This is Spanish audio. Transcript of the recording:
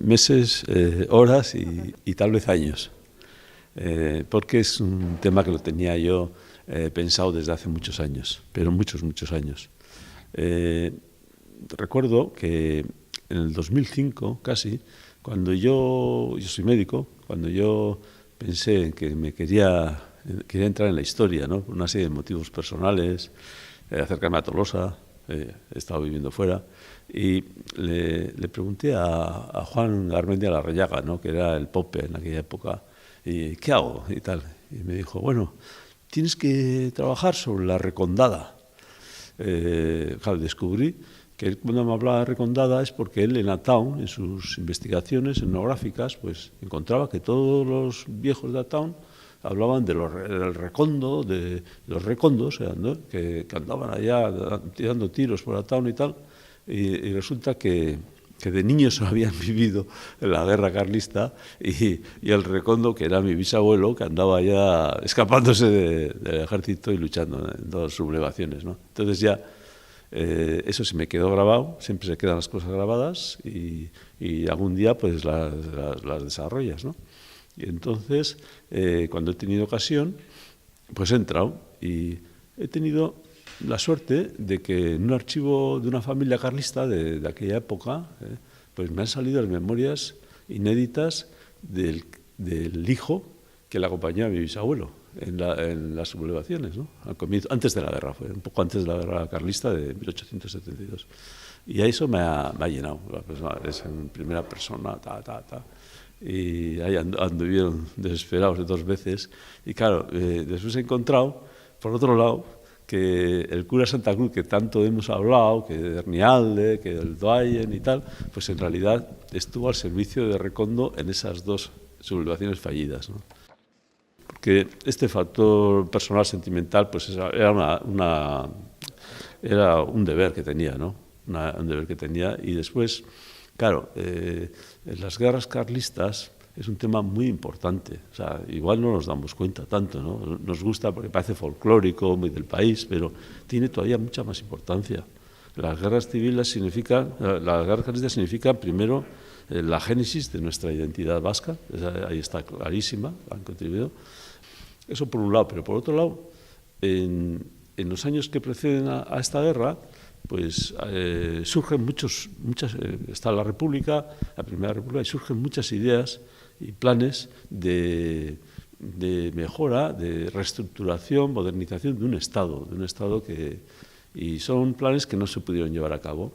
meses, horas y tal vez años, porque es un tema que lo tenía yo pensado desde hace muchos años, pero muchos, muchos años. Recuerdo que en el 2005, casi, cuando yo soy médico, cuando yo pensé en que quería entrar en la historia, ¿no? Por una serie de motivos personales, acercarme a Tolosa, he estado viviendo fuera, y le pregunté a Juan Garmendia Larrañaga, ¿no? Que era el Pope en aquella época, y ¿qué hago? Y tal. Y me dijo, bueno, tienes que trabajar sobre la recondada. Claro, descubrí que él, cuando me hablaba de recondada, es porque él en Ataun, en sus investigaciones etnográficas, pues encontraba que todos los viejos de Ataun hablaban del recondo, de los recondos, ¿no? que andaban allá tirando tiros por Ataun y tal, y resulta que de niños habían vivido en la guerra carlista y el recondo, que era mi bisabuelo, que andaba ya escapándose del ejército y luchando en todas sus sublevaciones, ¿no? Entonces ya eso se me quedó grabado, siempre se quedan las cosas grabadas y algún día pues las desarrollas, ¿no? Y entonces, cuando he tenido ocasión, pues he entrado y he tenido la suerte de que en un archivo de una familia carlista de aquella época, pues me han salido las memorias inéditas del hijo que le acompañó a mi bisabuelo en las sublevaciones, ¿no? Antes de la guerra, fue un poco antes de la guerra carlista de 1872. Y a eso me ha llenado, pues, es en primera persona, y ahí anduvieron desesperados 2 veces. Y claro, después he encontrado, por otro lado, que el cura Santa Cruz, que tanto hemos hablado, que de Hernialde, que del Doyen y tal, pues en realidad estuvo al servicio de Recondo en esas 2 sublevaciones fallidas, ¿no? Porque este factor personal sentimental pues era era un deber que tenía, ¿no? Un deber que tenía. Y después, claro, en las guerras carlistas es un tema muy importante. O sea, igual no nos damos cuenta tanto, ¿no? Nos gusta porque parece folclórico, muy del país, pero tiene todavía mucha más importancia. Las guerras civiles las guerras carlistas significan primero la génesis de nuestra identidad vasca, ahí está clarísima, han contribuido. Eso por un lado, pero por otro lado, en los años que preceden a esta guerra, pues surgen está la República, la Primera República, y surgen muchas ideas y planes de mejora, de reestructuración, modernización de un Estado y son planes que no se pudieron llevar a cabo.